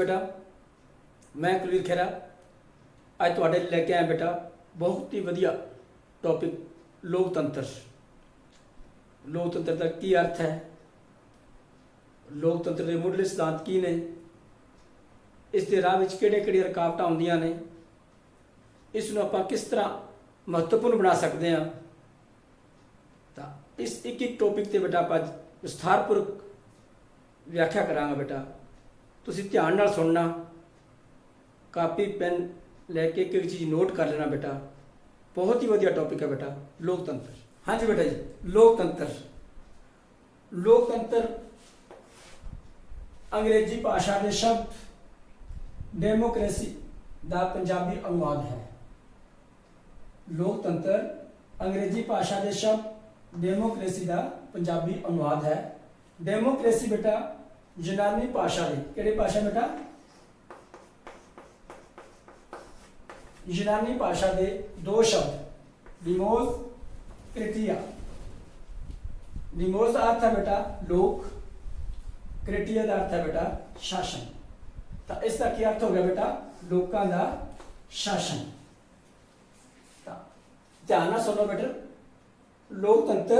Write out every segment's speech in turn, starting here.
बेटा, मैं कुलवीर खेरा अज तुहाडे लई लैके आया बेटा बहुत ही वधिया टॉपिक लोकतंत्र। लोकतंत्र का की अर्थ है, लोकतंत्र के मुढ़ले सिद्धांत की ने, इसके राह में किहड़े-किहड़े रुकावट आउंदियां ने, इसनूं आपां किस तरह महत्वपूर्ण बना सकते हैं। तो इस एक एक टॉपिक से बेटा आप विस्तारपूर्वक व्याख्या करांगा। बेटा तुसीं ध्यान नाल सुनना, कापी पेन लैके एक एक चीज़ नोट कर लेना। बेटा बहुत ही वधिया टॉपिक है बेटा लोकतंत्र। हाँ जी बेटा जी, लोकतंत्र लोकतंत्र अंग्रेजी भाषा के शब्द डेमोक्रेसी का पंजाबी अनुवाद है। लोकतंत्र अंग्रेजी भाषा के शब्द डेमोक्रेसी का पंजाबी अनुवाद है। डेमोक्रेसी बेटा यूनानी भाषा की, किहड़ी भाषा बेटा? यूनानी भाषा के दो शब्द डिमोस क्रिटिया। डिमोस का अर्थ है बेटा लोक, क्रिटिया का अर्थ है बेटा शासन। तो इसका क्या अर्थ हो गया बेटा? लोकां दा शासन। ध्यान ना सुनो बेटा, लोकतंत्र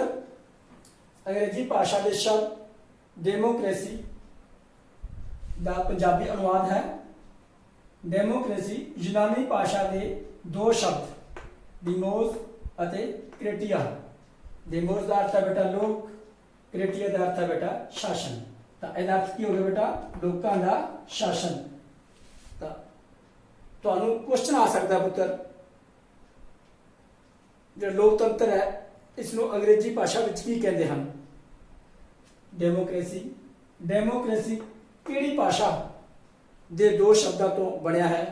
अंग्रेजी भाषा के शब्द डेमोक्रेसी का पंजाबी अनुवाद है। डेमोक्रेसी यूनानी भाषा के दो शब्द डिमोस अते क्रिटिया। डिमोस का अर्थ है बेटा लोक, क्रिटिया का अर्थ है बेटा शासन। तो इसका अर्थ की हो गया बेटा लोकां दा शासन। तो क्वेश्चन आ सकता है पुत्र, जो लोकतंत्र है इसनों अंग्रेजी भाषा विच की कहते हैं? डेमोक्रेसी। डेमोक्रेसी किहड़ी भाषा दे दो शब्दों तो बनया है?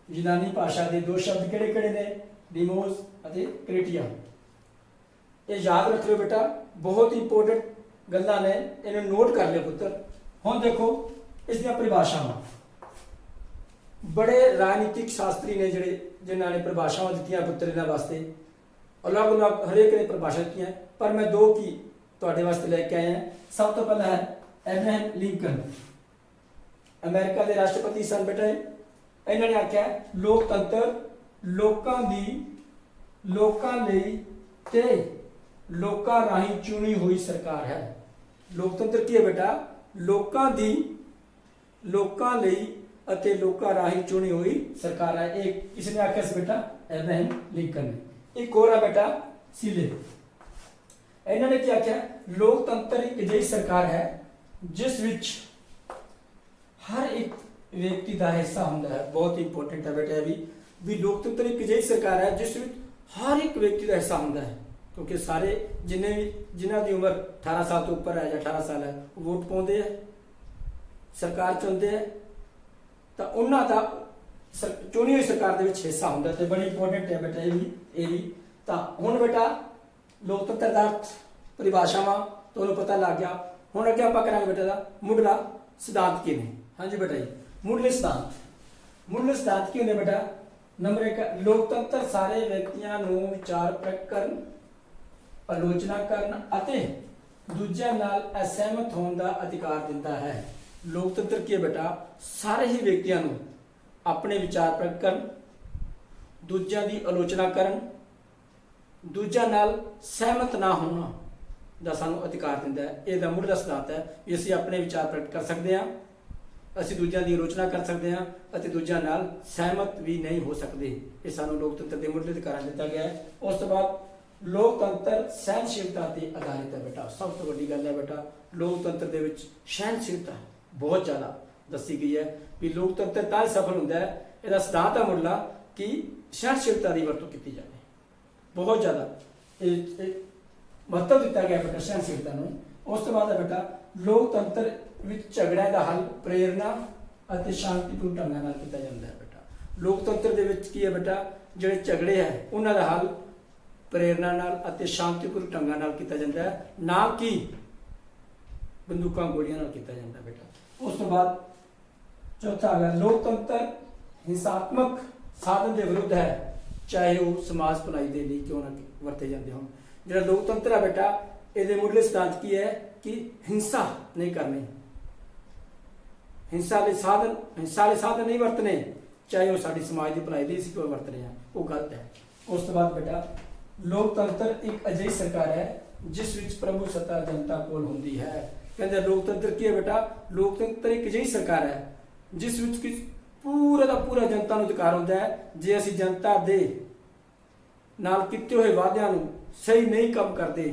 यूनानी भाषा के दो शब्द किहड़े किहड़े ने? डिमोस अते क्रिटिया। ये याद रख लो बेटा, बहुत इंपोर्टेंट गल्लां ने, इन्हें नोट कर लियो पुत्र। हुण देखो इसदियां परिभाषावां, बड़े राजनीतिक शास्त्री ने जिहड़े जिन्हां ने परिभाषावां दित्तियां पुत्र इन्हां वास्ते, अलग अलग हरेक ने परिभाषा दी है, पर मैं दो की तुहाडे वास्ते लेके आया हैं। सब तो पहला है एब्राहम लिंकन, अमेरिका के राष्ट्रपति सन बेटा। इन्होंने आख्या लोकतंत्र लोकां दी, लोकां लई ते लोकां राही चुनी हुई सरकार है। लोकतंत्र की है बेटा? लोकां दी, लोकां लई अते लोकां राही चुनी हुई सरकार है। एक किसने आख्या सी बेटा? एब्राहम लिंकन ने। एक और है बेटा सिले। इन्होंने क्या आख्या? लोकतंत्र एक अजिही सरकार है जिस विच हर एक व्यक्ति का हिस्सा होंदा है। बहुत इंपोर्टेंट है बेटा भी लोकतंत्र एक अजिही सरकार है जिस विच हर एक व्यक्ति का हिस्सा होंदा है, क्योंकि सारे जिन्हां दी उम्र 18 साल तो ऊपर है या 18 साल है वोट पाउंदे है, सरकार चुनते हैं, तो उन्हां दा चुनी हुई सरकार दे विच हिस्सा होंदा है। बड़ी इंपोर्टेंट है बेटा ये भी। तो हुण बेटा लोकतंत्र का अर्थ परिभाषावां तुहानूं पता लग गया। हुण अगे आपां करांगे बेटा दा मुढ़ला सिद्धांत की ने। हाँ जी बेटा जी, मुढ़ले सिद्धांत। मुढ़ले सिद्धांत की होंदे बेटा? नंबर एक, लोकतंत्र सारे व्यक्तियों नूं विचार प्रकट करन, आलोचना करन अते दूजिਆਂ नाल असहमत होने का अधिकार दिंदा है। लोकतंत्र की है बेटा? सारे ही व्यक्तियों नूं अपने विचार प्रकट करन, दूजिਆਂ की आलोचना करन, दूजिਆਂ नाल सहमत ना होना ਦਾ ਸਾਨੂੰ अधिकार दिंदा है। ਇਹਦਾ ਮੁੱਢਲਾ ਸਿਧਾਂਤ है कि ਅਸੀਂ अपने विचार प्रकट कर सकते हैं, ਅਸੀਂ दूजिਆਂ की आलोचना कर सकते हैं ਅਤੇ दूजिਆਂ ਨਾਲ सहमत भी नहीं हो सकते। ਇਹ ਸਾਨੂੰ लोकतंत्र के मुੱਢਲੇ ਅਧਿਕਾਰਾਂ ਦਿੱਤਾ ਗਿਆ है। उस तो बाद लोकतंत्र सहनशीलता ਤੇ आधारित है बेटा। सब तो ਵੱਡੀ ਗੱਲ है बेटा लोकतंत्र ਦੇ ਵਿੱਚ सहनशीलता बहुत ज़्यादा दसी गई है भी लोकतंत्र ਤਾਂ सफल ਹੁੰਦਾ है। ਇਹਦਾ ਸਿਧਾਂਤ है ਮੁੱਢਲਾ कि सहनशीलता की ਵਰਤੋਂ ਕੀਤੀ ਜਾਵੇ। बहुत ज़्यादा महत्व दिता गया बेटा सहनशीलता नूं। उस तो बाद है बेटा लोकतंत्र विच झगड़िਆਂ ਦਾ हल प्रेरणा ਅਤੇ शांतिपूर्ण ढंग नाल किया जाता है। बेटा लोकतंत्र दे विच की है बेटा ਜਿਹੜੇ झगड़े है उन्हां ਦਾ हल प्रेरणा नाल ਅਤੇ शांतिपूर्ण ढंग नाल किया जाता है, ना कि बंदूकां गोलियां नाल किया जाता है बेटा। उस तो बाद चौथा आ गया लोकतंत्र हिंसात्मक साधन के विरुद्ध है, चाहे वो समाज भलाई के लिए क्यों ना वरते जाते हो। जो लोकतंत्र है बेटा ये मुढ़ले सिद्धांत की है कि हिंसा नहीं करनी, ਹਿੰਸਾ ਵਾਲੇ ਸਾਧਨ ਨਹੀਂ ਵਰਤਨੇ, ਚਾਹੇ ਉਹ ਸਾਡੀ ਸਮਾਜ ਦੀ ਭਲਾਈ ਲਈ ਅਸੀਂ ਕਿਉਂ ਵਰਤ ਰਹੇ ਹਾਂ, ਉਹ ਗਲਤ ਹੈ। ਉਸ ਤੋਂ ਬਾਅਦ ਬੇਟਾ ਲੋਕਤੰਤਰ ਇੱਕ ਅਜਿਹੀ ਸਰਕਾਰ ਹੈ ਜਿਸ ਵਿੱਚ ਪ੍ਰਭੂ ਸੱਤਾ ਜਨਤਾ ਕੋਲ ਹੁੰਦੀ ਹੈ। ਕਹਿੰਦੇ ਲੋਕਤੰਤਰ ਕੀ ਹੈ ਬੇਟਾ? ਲੋਕਤੰਤਰ ਇੱਕ ਅਜਿਹੀ ਸਰਕਾਰ ਹੈ ਜਿਸ ਵਿੱਚ ਕਿ ਪੂਰਾ ਦਾ ਪੂਰਾ ਜਨਤਾ ਨੂੰ ਅਧਿਕਾਰ ਹੁੰਦਾ ਹੈ। ਜੇ ਅਸੀਂ ਜਨਤਾ ਦੇ ਨਾਲ ਕੀਤੇ ਹੋਏ ਵਾਅਦਿਆਂ ਨੂੰ ਸਹੀ ਨਹੀਂ ਕੰਮ ਕਰਦੇ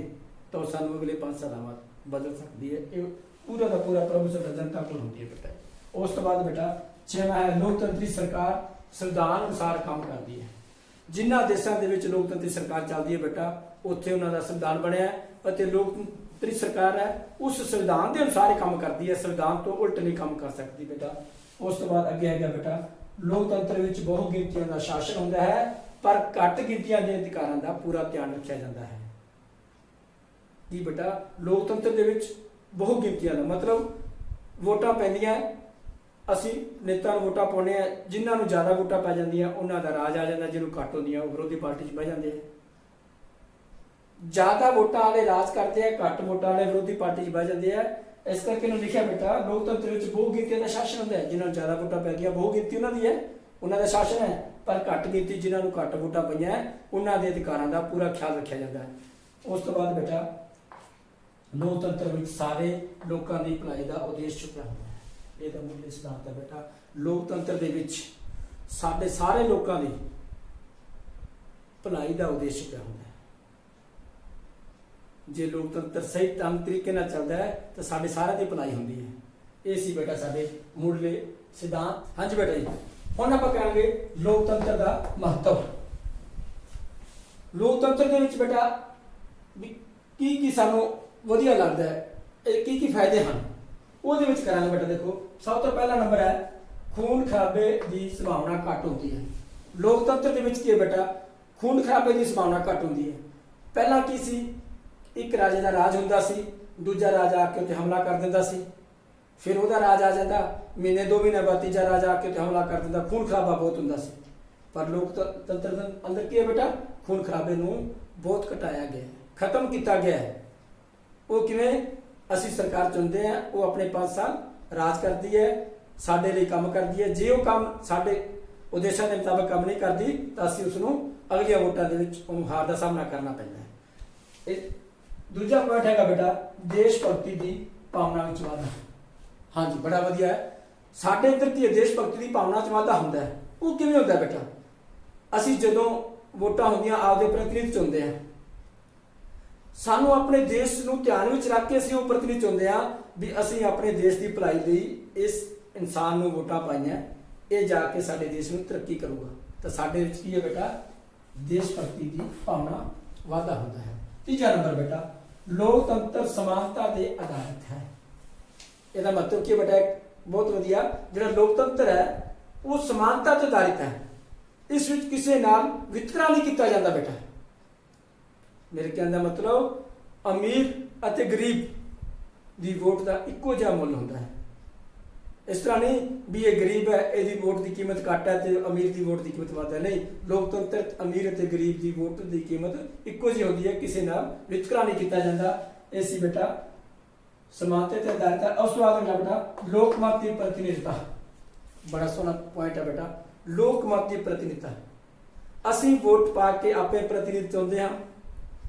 ਤਾਂ ਉਹ ਸਾਨੂੰ ਅਗਲੇ 5 ਸਾਲਾਂ ਬਾਅਦ ਬਦਲ ਸਕਦੀ ਹੈ। ਇਹ ਪੂਰਾ ਦਾ ਪੂਰਾ ਪ੍ਰਭੂ ਸੱਤਾ ਜਨਤਾ ਕੋਲ ਹੁੰਦੀ ਹੈ ਬੇਟਾ। ਉਸ ਤੋਂ ਬਾਅਦ ਬੇਟਾ 6ਵਾਂ ਹੈ ਲੋਕਤੰਤਰੀ ਸਰਕਾਰ ਸੰਵਿਧਾਨ ਅਨੁਸਾਰ ਕੰਮ ਕਰਦੀ ਹੈ। ਜਿਨ੍ਹਾਂ ਦੇਸ਼ਾਂ ਦੇ ਵਿੱਚ ਲੋਕਤੰਤਰੀ ਸਰਕਾਰ ਚੱਲਦੀ ਹੈ ਬੇਟਾ, ਉੱਥੇ ਉਹਨਾਂ ਦਾ ਸੰਵਿਧਾਨ ਬਣਿਆ ਅਤੇ ਲੋਕਤੰਤਰੀ ਸਰਕਾਰ ਹੈ ਉਸ ਸੰਵਿਧਾਨ ਦੇ ਅਨੁਸਾਰ ਹੀ ਕੰਮ ਕਰਦੀ ਹੈ, ਸੰਵਿਧਾਨ ਤੋਂ ਉਲਟ ਨਹੀਂ ਕੰਮ ਕਰ ਸਕਦੀ ਬੇਟਾ। ਉਸ ਤੋਂ ਬਾਅਦ ਅੱਗੇ ਹੈਗਾ ਬੇਟਾ ਲੋਕਤੰਤਰ ਵਿੱਚ ਬਹੁ ਗਿਣਤੀਆਂ ਦਾ ਸ਼ਾਸਨ ਹੁੰਦਾ ਹੈ, ਪਰ ਘੱਟ ਗਿਣਤੀਆਂ ਦੇ ਅਧਿਕਾਰਾਂ ਦਾ ਪੂਰਾ ਧਿਆਨ ਰੱਖਿਆ ਜਾਂਦਾ ਹੈ। ਕੀ ਬੇਟਾ? ਲੋਕਤੰਤਰ ਦੇ ਵਿੱਚ ਬਹੁ ਗਿਣਤੀਆਂ ਦਾ ਮਤਲਬ ਵੋਟਾਂ ਪੈਂਦੀਆਂ, ਅਸੀਂ ਨੇਤਾ ਨੂੰ ਵੋਟਾਂ ਪਾਉਂਦੇ ਆ, ਜਿਨ੍ਹਾਂ ਨੂੰ ਜ਼ਿਆਦਾ ਵੋਟਾਂ ਪੈ ਜਾਂਦੀਆਂ ਉਹਨਾਂ ਦਾ ਰਾਜ ਆ ਜਾਂਦਾ, ਜਿਹਨੂੰ ਘੱਟ ਹੁੰਦੀਆਂ ਉਹ ਵਿਰੋਧੀ ਪਾਰਟੀ 'ਚ ਬਹਿ ਜਾਂਦੇ ਆ। ਜ਼ਿਆਦਾ ਵੋਟਾਂ ਵਾਲੇ ਰਾਜ ਕਰਦੇ ਆ, ਘੱਟ ਵੋਟਾਂ ਵਾਲੇ ਵਿਰੋਧੀ ਪਾਰਟੀ 'ਚ ਬਹਿ ਜਾਂਦੇ ਆ। ਇਸ ਕਰਕੇ ਇਹਨੂੰ ਲਿਖਿਆ ਬੇਟਾ ਲੋਕਤੰਤਰ ਵਿੱਚ ਬਹੁ ਗਿਣਤੀ ਦਾ ਸ਼ਾਸਨ ਹੁੰਦਾ ਹੈ। ਜਿਨ੍ਹਾਂ ਨੂੰ ਜ਼ਿਆਦਾ ਵੋਟਾਂ ਪੈ ਗਈਆਂ ਬਹੁ ਗਿਣਤੀ ਉਹਨਾਂ ਦੀ ਹੈ, ਉਹਨਾਂ ਦਾ ਸ਼ਾਸਨ ਹੈ, ਪਰ ਘੱਟ ਗਿਣਤੀ ਜਿਨ੍ਹਾਂ ਨੂੰ ਘੱਟ ਵੋਟਾਂ ਪਈਆਂ ਉਹਨਾਂ ਦੇ ਅਧਿਕਾਰਾਂ ਦਾ ਪੂਰਾ ਖਿਆਲ ਰੱਖਿਆ ਜਾਂਦਾ ਹੈ। ਉਸ ਤੋਂ ਬਾਅਦ ਬੇਟਾ ਲੋਕਤੰਤਰ ਵਿੱਚ ਸਾਰੇ ਲੋਕਾਂ ਦੀ ਭਲਾਈ ਦਾ ਉਦੇਸ਼ ਛੁਪਿਆ ਹੁੰਦਾ ਹੈ। ਇਹ ਤਾਂ ਮੁੱਢਲੇ ਸਿਧਾਂਤ ਹੈ ਬੇਟਾ। ਲੋਕਤੰਤਰ ਦੇ ਵਿੱਚ ਸਾਡੇ ਸਾਰੇ ਲੋਕਾਂ ਦੀ ਭਲਾਈ ਦਾ ਉਦੇਸ਼ ਛੁਪਿਆ ਹੁੰਦਾ ਹੈ। ਜੇ ਲੋਕਤੰਤਰ ਸਹੀ ਢੰਗ ਤਰੀਕੇ ਨਾਲ ਚੱਲਦਾ ਹੈ ਤਾਂ ਸਾਡੇ ਸਾਰਿਆਂ ਦੀ ਭਲਾਈ ਹੁੰਦੀ ਹੈ। ਇਹ ਸੀ ਬੇਟਾ ਸਾਡੇ ਮੁੱਢਲੇ ਸਿਧਾਂਤ। ਹਾਂਜੀ ਬੇਟਾ ਜੀ, ਹੁਣ ਆਪਾਂ ਕਰਾਂਗੇ ਲੋਕਤੰਤਰ ਦਾ ਮਹੱਤਵ। ਲੋਕਤੰਤਰ ਦੇ ਵਿੱਚ ਬੇਟਾ ਕੀ ਕੀ ਸਾਨੂੰ ਵਧੀਆ ਲੱਗਦਾ ਹੈ, ਇਹ ਕੀ ਕੀ ਫਾਇਦੇ ਹਨ, ਉਹਦੇ ਵਿੱਚ ਕਰਾਂਗੇ ਬੇਟਾ। ਦੇਖੋ ਸਭ ਤੋਂ ਪਹਿਲਾ ਨੰਬਰ ਹੈ ਖੂਨ ਖਰਾਬੇ ਦੀ ਸੰਭਾਵਨਾ ਘੱਟ ਹੁੰਦੀ ਹੈ। ਲੋਕਤੰਤਰ ਦੇ ਵਿੱਚ ਕੀ ਹੈ ਬੇਟਾ? ਖੂਨ ਖਰਾਬੇ ਦੀ ਸੰਭਾਵਨਾ ਘੱਟ ਹੁੰਦੀ ਹੈ। ਪਹਿਲਾਂ ਕੀ ਸੀ? ਇੱਕ ਰਾਜੇ ਦਾ ਰਾਜ ਹੁੰਦਾ ਸੀ, ਦੂਜਾ ਰਾਜਾ ਆ ਕੇ ਉੱਤੇ ਹਮਲਾ ਕਰ ਦਿੰਦਾ ਸੀ, ਫਿਰ ਉਹਦਾ ਰਾਜ ਆ ਜਾਂਦਾ, ਮਹੀਨੇ 2 ਮਹੀਨੇ ਬਾਅਦ ਤੀਜਾ ਰਾਜਾ ਆ ਕੇ ਉੱਤੇ ਹਮਲਾ ਕਰ ਦਿੰਦਾ। ਖੂਨ ਖਰਾਬਾ ਬਹੁਤ ਹੁੰਦਾ ਸੀ। ਪਰ ਲੋਕਤੰਤਰ ਦੇ ਅੰਦਰ ਕੀ ਹੈ ਬੇਟਾ? ਖੂਨ ਖਰਾਬੇ ਨੂੰ ਬਹੁਤ ਘਟਾਇਆ ਗਿਆ, ਖਤਮ ਕੀਤਾ ਗਿਆ ਹੈ। ਉਹ ਕਿਵੇਂ? ਅਸੀਂ ਸਰਕਾਰ ਚੁਣਦੇ ਹਾਂ, ਉਹ ਆਪਣੇ 5 ਸਾਲ ਰਾਜ ਕਰਦੀ ਹੈ, ਸਾਡੇ ਲਈ ਕੰਮ ਕਰਦੀ ਹੈ। ਜੇ ਉਹ ਕੰਮ ਸਾਡੇ ਉਦੇਸ਼ਾਂ ਦੇ ਮੁਤਾਬਕ ਕੰਮ ਨਹੀਂ ਕਰਦੀ ਤਾਂ ਅਸੀਂ ਉਸ ਨੂੰ ਅਗਲੀਆਂ ਵੋਟਾਂ ਦੇ ਵਿੱਚ ਉਹਨੂੰ ਹਾਰ ਦਾ ਸਾਹਮਣਾ ਕਰਨਾ ਪੈਂਦਾ ਹੈ। ਇਹ ਦੂਜਾ ਪੁਆਇੰਟ ਹੈਗਾ ਬੇਟਾ ਦੇਸ਼ ਭਗਤੀ ਦੀ ਭਾਵਨਾ ਵਿੱਚ ਵਾਧਾ। ਹਾਂਜੀ, ਬੜਾ ਵਧੀਆ ਹੈ। ਸਾਡੇ ਅੰਦਰ ਕੀ ਹੈ? ਦੇਸ਼ ਭਗਤੀ ਦੀ ਭਾਵਨਾ 'ਚ ਵਾਧਾ ਹੁੰਦਾ ਹੈ। ਉਹ ਕਿਵੇਂ ਹੁੰਦਾ ਬੇਟਾ? ਅਸੀਂ ਜਦੋਂ ਵੋਟਾਂ ਹੁੰਦੀਆਂ ਆਪਦੇ ਪ੍ਰਤੀਨਿਧ ਚੁਣਦੇ ਹਾਂ, ਸਾਨੂੰ ਆਪਣੇ ਦੇਸ਼ ਨੂੰ ਧਿਆਨ ਵਿੱਚ ਰੱਖ ਕੇ ਅਸੀਂ ਉਹ ਪ੍ਰਤੀਨਿਧ ਚੁਣਦੇ ਹਾਂ ਵੀ ਅਸੀਂ ਆਪਣੇ ਦੇਸ਼ ਦੀ ਭਲਾਈ ਲਈ ਇਸ ਇਨਸਾਨ ਨੂੰ ਵੋਟਾਂ ਪਾਈਆਂ, ਇਹ ਜਾ ਕੇ ਸਾਡੇ ਦੇਸ਼ ਨੂੰ ਤਰੱਕੀ ਕਰੂਗਾ। ਤਾਂ ਸਾਡੇ ਵਿੱਚ ਕੀ ਹੈ ਬੇਟਾ? ਦੇਸ਼ ਭਗਤੀ ਦੀ ਭਾਵਨਾ ਵਾਧਾ ਹੁੰਦਾ ਹੈ। ਤੀਜਾ ਨੰਬਰ ਬੇਟਾ ਲੋਕਤੰਤਰ ਸਮਾਨਤਾ ਦੇ ਆਧਾਰਿਤ ਹੈ। ਇਹਦਾ ਮਤਲਬ ਕੀ ਹੈ ਬੇਟਾ? ਬਹੁਤ ਵਧੀਆ, ਜਿਹੜਾ ਲੋਕਤੰਤਰ ਹੈ ਉਹ ਸਮਾਨਤਾ ਤੇ ਆਧਾਰਿਤ ਹੈ। ਇਸ ਵਿੱਚ ਕਿਸੇ ਨਾਲ ਵਿਤਕਰਾ ਨਹੀਂ ਕੀਤਾ ਜਾਂਦਾ ਬੇਟਾ। ਮੇਰੇ ਕਹਿਣ ਦਾ ਮਤਲਬ ਅਮੀਰ ਅਤੇ ਗਰੀਬ ਦੀ ਵੋਟ ਦਾ ਇੱਕੋ ਜਿਹਾ ਮੁੱਲ ਹੁੰਦਾ ਹੈ। ਇਸ ਤਰ੍ਹਾਂ ਨਹੀਂ ਵੀ ਇਹ ਗਰੀਬ ਹੈ, ਇਹਦੀ ਵੋਟ ਦੀ ਕੀਮਤ ਘੱਟ ਹੈ ਤੇ ਅਮੀਰ ਦੀ ਵੋਟ ਦੀ ਕੀਮਤ ਵੱਧ ਹੈ। ਨਹੀਂ, ਲੋਕਤੰਤਰ ਅਮੀਰ ਅਤੇ ਗਰੀਬ ਦੀ ਵੋਟ ਦੀ ਕੀਮਤ ਇੱਕੋ ਜਿਹੀ ਹੁੰਦੀ ਹੈ, ਕਿਸੇ ਨਾਲ ਵਿਤਕਰਾ ਨਹੀਂ ਕੀਤਾ ਜਾਂਦਾ। ਇਹ ਸੀ ਬੇਟਾ ਸਮਾਨਤਾ ਤੇ ਆਧਾਰਿਤ ਹੈ। ਉਸ ਤੋਂ ਬਾਅਦ ਅਗਲਾ ਬੇਟਾ ਲੋਕਮਤ ਦੀ ਪ੍ਰਤੀਨਿਧਤਾ। ਬੜਾ ਸੋਹਣਾ ਪੁਆਇੰਟ ਹੈ ਬੇਟਾ, ਲੋਕਮਤ ਦੀ ਪ੍ਰਤੀਨਿਧਤਾ। ਅਸੀਂ ਵੋਟ ਪਾ ਕੇ ਆਪਣੇ ਪ੍ਰਤੀਨਿਧ ਚੁਣਦੇ ਹਾਂ।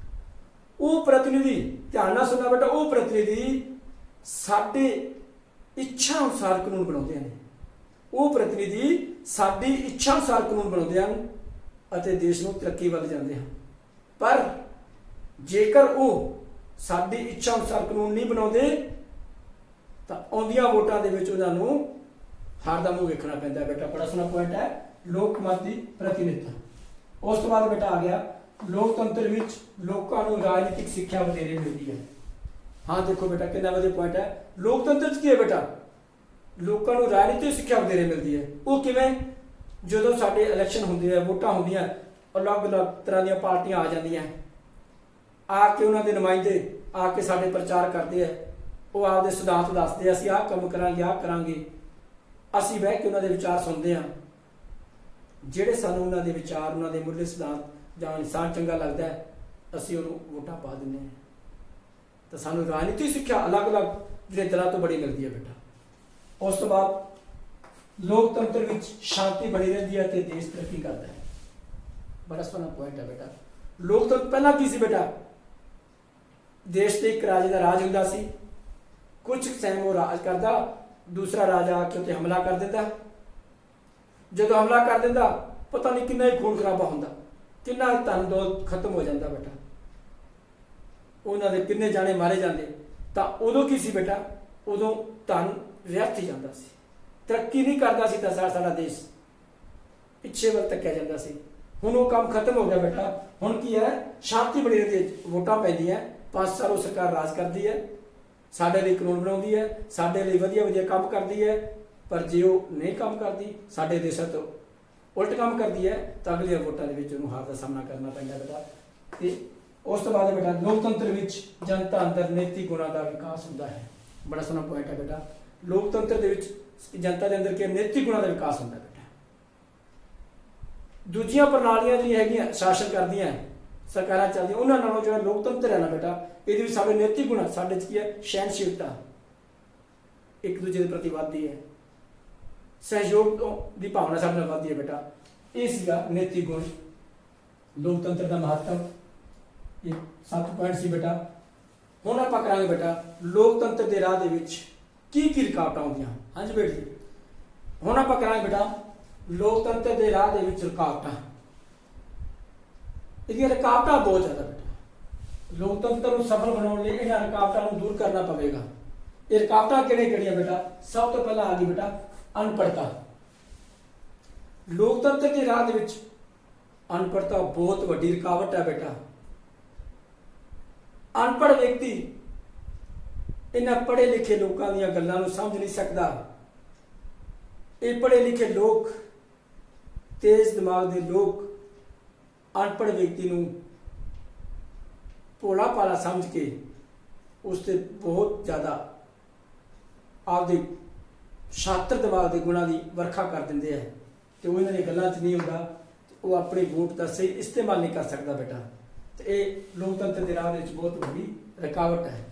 ਉਹ ਪ੍ਰਤੀਨਿਧੀ, ਧਿਆਨ ਨਾਲ ਸੁਣਨਾ ਬੇਟਾ, ਉਹ ਪ੍ਰਤੀਨਿਧੀ ਸਾਡੇ ਇੱਛਾ ਅਨੁਸਾਰ ਕਾਨੂੰਨ ਬਣਾਉਂਦੇ ਹਨ। ਉਹ ਪ੍ਰਤੀਨਿਧੀ ਸਾਡੀ ਇੱਛਾ ਅਨੁਸਾਰ ਕਾਨੂੰਨ ਬਣਾਉਂਦੇ ਹਨ ਅਤੇ ਦੇਸ਼ ਨੂੰ ਤਰੱਕੀ ਵੱਲ ਜਾਂਦੇ ਹਨ। ਪਰ ਜੇਕਰ ਉਹ ਸਾਡੀ ਇੱਛਾ ਅਨੁਸਾਰ ਕਾਨੂੰਨ ਨਹੀਂ ਬਣਾਉਂਦੇ ਤਾਂ ਆਉਂਦੀਆਂ ਵੋਟਾਂ ਦੇ ਵਿੱਚ ਉਹਨਾਂ ਨੂੰ ਹਾਰ ਦਾ ਮੂੰਹ ਵੇਖਣਾ ਪੈਂਦਾ ਹੈ ਬੇਟਾ। ਬੜਾ ਸੋਹਣਾ ਪੁਆਇੰਟ ਹੈ ਲੋਕਮਤ ਦੀ ਪ੍ਰਤੀਨਿਧਤਾ। ਉਸ ਤੋਂ ਬਾਅਦ ਬੇਟਾ ਆ ਗਿਆ ਲੋਕਤੰਤਰ ਵਿੱਚ ਲੋਕਾਂ ਨੂੰ ਰਾਜਨੀਤਿਕ ਸਿੱਖਿਆ ਵਧੇਰੇ ਮਿਲਦੀ ਹੈ। ਹਾਂ ਦੇਖੋ ਬੇਟਾ ਕਿੰਨਾ ਵਧੀਆ ਪੁਆਇੰਟ ਹੈ। ਲੋਕਤੰਤਰ 'ਚ ਕੀ ਹੈ ਬੇਟਾ? ਲੋਕਾਂ ਨੂੰ ਰਾਜਨੀਤਿਕ ਸਿੱਖਿਆ ਵਧੇਰੇ ਮਿਲਦੀ ਹੈ। ਉਹ ਕਿਵੇਂ? ਜਦੋਂ ਸਾਡੇ ਇਲੈਕਸ਼ਨ ਹੁੰਦੇ ਆ, ਵੋਟਾਂ ਹੁੰਦੀਆਂ, ਅਲੱਗ-ਅਲੱਗ ਤਰ੍ਹਾਂ ਦੀਆਂ ਪਾਰਟੀਆਂ ਆ ਜਾਂਦੀਆਂ, ਆ ਕੇ ਉਹਨਾਂ ਦੇ ਨੁਮਾਇੰਦੇ ਆ ਕੇ ਸਾਡੇ ਪ੍ਰਚਾਰ ਕਰਦੇ ਆ। ਉਹ ਆਪਦੇ ਸਿਧਾਂਤ ਦੱਸਦੇ ਆ, ਅਸੀਂ ਆਹ ਕੰਮ ਕਰਾਂਗੇ, ਆਹ ਕਰਾਂਗੇ। ਅਸੀਂ ਬਹਿ ਕੇ ਉਹਨਾਂ ਦੇ ਵਿਚਾਰ ਸੁਣਦੇ ਹਾਂ। ਜਿਹੜੇ ਸਾਨੂੰ ਉਹਨਾਂ ਦੇ ਵਿਚਾਰ, ਉਹਨਾਂ ਦੇ ਮੁੱਢਲੇ ਸਿਧਾਂਤ ਜਾਂ ਇਨਸਾਨ ਚੰਗਾ ਲੱਗਦਾ ਹੈ, ਅਸੀਂ ਉਹਨੂੰ ਵੋਟਾਂ ਪਾ ਦਿੰਦੇ ਹਾਂ। ਤਾਂ ਸਾਨੂੰ ਰਾਜਨੀਤਿਕ ਸਿੱਖਿਆ ਅਲੱਗ-ਅਲੱਗ ਜਿਹੜੇ ਦਲਾਂ ਤੋਂ ਬੜੀ ਮਿਲਦੀ ਹੈ ਬੇਟਾ। ਉਸ ਤੋਂ ਬਾਅਦ ਲੋਕਤੰਤਰ ਵਿੱਚ ਸ਼ਾਂਤੀ ਬਣੀ ਰਹਿੰਦੀ ਹੈ ਤੇ ਦੇਸ਼ ਤਰੱਕੀ ਕਰਦਾ ਹੈ। ਬੜਾ ਸੋਹਣਾ ਪੁਆਇੰਟ ਹੈ ਬੇਟਾ। ਲੋਕਤੰਤਰ ਪਹਿਲਾਂ ਕੀ ਸੀ ਬੇਟਾ? ਦੇਸ਼ ਤੇ ਇੱਕ ਰਾਜੇ ਦਾ ਰਾਜ ਹੁੰਦਾ ਸੀ, ਕੁਝ ਟਾਈਮ ਉਹ ਰਾਜ ਕਰਦਾ, ਦੂਸਰਾ ਰਾਜਾ ਆ ਕੇ ਉੱਤੇ ਹਮਲਾ ਕਰ ਦਿੰਦਾ। ਜਦੋਂ ਹਮਲਾ ਕਰ ਦਿੰਦਾ ਪਤਾ ਨਹੀਂ ਕਿੰਨਾ ਹੀ ਖੂਨ ਖਰਾਬਾ ਹੁੰਦਾ, ਕਿੰਨਾ ਧਨ ਦੌਲਤ ਖਤਮ ਹੋ ਜਾਂਦਾ ਬੇਟਾ, ਉਹਨਾਂ ਦੇ ਕਿੰਨੇ ਜਾਣੇ ਮਾਰੇ ਜਾਂਦੇ। ਤਾਂ ਉਦੋਂ ਕੀ ਸੀ ਬੇਟਾ? ਉਦੋਂ ਧਨ ਵਿਅਰਥ ਹੀ ਜਾਂਦਾ ਸੀ, ਤਰੱਕੀ ਨਹੀਂ ਕਰਦਾ ਸੀ ਤਾਂ ਸਾਡਾ ਦੇਸ਼ ਪਿੱਛੇ ਵੱਲ ਧੱਕਿਆ ਜਾਂਦਾ ਸੀ। ਹੁਣ ਉਹ ਕੰਮ ਖਤਮ ਹੋ ਗਿਆ ਬੇਟਾ। ਹੁਣ ਕੀ ਹੈ? ਸ਼ਾਂਤੀ ਬਣੀ ਰਹਿੰਦੀ ਹੈ, ਵੋਟਾਂ ਪੈਂਦੀਆਂ, 5 ਸਾਲ ਉਹ ਸਰਕਾਰ ਰਾਜ ਕਰਦੀ ਹੈ, ਸਾਡੇ ਲਈ ਕਾਨੂੰਨ ਬਣਾਉਂਦੀ ਹੈ, ਸਾਡੇ ਲਈ ਵਧੀਆ ਵਧੀਆ ਕੰਮ ਕਰਦੀ ਹੈ। ਪਰ ਜੇ ਉਹ ਨਹੀਂ ਕੰਮ ਕਰਦੀ, ਸਾਡੇ ਦੇਸ਼ਾਂ ਤੋਂ ਉਲਟ ਕੰਮ ਕਰਦੀ ਹੈ, ਤਾਂ ਅਗਲੀਆਂ ਵੋਟਾਂ ਦੇ ਵਿੱਚ ਉਹਨੂੰ ਹਾਰ ਦਾ ਸਾਹਮਣਾ ਕਰਨਾ ਪੈਂਦਾ ਬੇਟਾ। ਤੇ ਉਸ ਤੋਂ ਬਾਅਦ ਬੇਟਾ ਲੋਕਤੰਤਰ ਵਿੱਚ ਜਨਤਾ ਅੰਦਰ ਨੈਤਿਕ ਗੁਣਾਂ ਦਾ ਵਿਕਾਸ ਹੁੰਦਾ ਹੈ। ਬੜਾ ਸੋਹਣਾ ਪੁਆਇੰਟ ਹੈ ਬੇਟਾ। ਲੋਕਤੰਤਰ ਦੇ ਵਿੱਚ ਜਨਤਾ ਦੇ ਅੰਦਰ ਕੀ ਨੈਤਿਕ ਗੁਣਾਂ ਦਾ ਵਿਕਾਸ ਹੁੰਦਾ ਬੇਟਾ। ਦੂਜੀਆਂ ਪ੍ਰਣਾਲੀਆਂ ਜਿਹੜੀਆਂ ਹੈਗੀਆਂ ਸ਼ਾਸਨ ਕਰਦੀਆਂ ਸਰਕਾਰਾਂ ਚੱਲਦੀਆਂ, ਉਹਨਾਂ ਨਾਲੋਂ ਜਿਹੜਾ ਲੋਕਤੰਤਰ ਹੈ ਨਾ ਬੇਟਾ, ਇਹਦੇ ਵਿੱਚ ਸਾਡੇ ਨੈਤਿਕ ਗੁਣ, ਸਾਡੇ 'ਚ ਕੀ ਹੈ? ਸਹਿਣਸ਼ੀਲਤਾ, ਇੱਕ ਦੂਜੇ ਦੇ ਪ੍ਰਤੀ ਵੱਧਦੀ ਹੈ, ਸਹਿਯੋਗ ਦੀ ਭਾਵਨਾ ਸਾਡੇ ਨਾਲ ਵੱਧਦੀ ਹੈ ਬੇਟਾ। ਇਹ ਸੀਗਾ ਨੈਤਿਕ ਗੁਣ, ਲੋਕਤੰਤਰ ਦਾ ਮਹੱਤਵ। ਇਹ 7 ਪੁਆਇੰਟ ਸੀ ਬੇਟਾ। ਹੁਣ ਆਪਾਂ ਕਰਾਂਗੇ ਬੇਟਾ ਲੋਕਤੰਤਰ ਦੇ ਰਾਹ ਦੇ ਵਿੱਚ ਕੀ ਕੀ ਰੁਕਾਵਟਾਂ ਆਉਂਦੀਆਂ। ਹਾਂਜੀ ਬੇਟਾ ਜੀ, ਹੁਣ ਆਪਾਂ ਕਰਾਂਗੇ ਬੇਟਾ ਲੋਕਤੰਤਰ ਦੇ ਰਾਹ ਦੇ ਵਿੱਚ ਰੁਕਾਵਟਾਂ। ਇਹਦੀਆਂ ਰੁਕਾਵਟਾਂ ਬਹੁਤ ਜ਼ਿਆਦਾ ਬੇਟਾ। ਲੋਕਤੰਤਰ ਨੂੰ ਸਫਲ ਬਣਾਉਣ ਲਈ ਇਹਨਾਂ ਰੁਕਾਵਟਾਂ ਨੂੰ ਦੂਰ ਕਰਨਾ ਪਵੇਗਾ। ਇਹ ਰੁਕਾਵਟਾਂ ਕਿਹੜੀਆਂ ਬੇਟਾ? ਸਭ ਤੋਂ ਪਹਿਲਾਂ ਆ ਗਈ ਬੇਟਾ ਅਨਪੜ੍ਹਤਾ। ਲੋਕਤੰਤਰ ਦੇ ਰਾਹ ਦੇ ਵਿੱਚ ਅਨਪੜ੍ਹਤਾ ਬਹੁਤ ਵੱਡੀ ਰੁਕਾਵਟ ਹੈ ਬੇਟਾ। ਅਨਪੜ੍ਹ ਵਿਅਕਤੀ ਇਹਨਾਂ ਪੜ੍ਹੇ ਲਿਖੇ ਲੋਕਾਂ ਦੀਆਂ ਗੱਲਾਂ ਨੂੰ ਸਮਝ ਨਹੀਂ ਸਕਦਾ। ਇਹ ਪੜ੍ਹੇ ਲਿਖੇ ਲੋਕ, ਤੇਜ਼ ਦਿਮਾਗ ਦੇ ਲੋਕ ਅਨਪੜ੍ਹ ਵਿਅਕਤੀ ਨੂੰ ਭੋਲਾ ਭਾਲਾ ਸਮਝ ਕੇ ਉਸ ਤੇ ਬਹੁਤ ਜ਼ਿਆਦਾ ਆਪਦੇ ਸ਼ਾਤਰ ਦਿਮਾਗ ਦੇ ਗੁਣਾਂ ਦੀ ਵਰਖਾ ਕਰ ਦਿੰਦੇ ਹੈ, ਤੇ ਉਹ ਇਹਨਾਂ ਦੀਆਂ ਗੱਲਾਂ 'ਚ ਨਹੀਂ ਹੁੰਦਾ, ਉਹ ਆਪਣੀ ਵੋਟ ਦਾ ਸਹੀ ਇਸਤੇਮਾਲ ਨਹੀਂ ਕਰ ਸਕਦਾ ਬੇਟਾ। ਤੇ ਇਹ ਲੋਕਤੰਤਰ ਦੇ ਰਾਹ ਦੇ ਵਿੱਚ ਬਹੁਤ ਵੱਡੀ ਰੁਕਾਵਟ ਹੈ।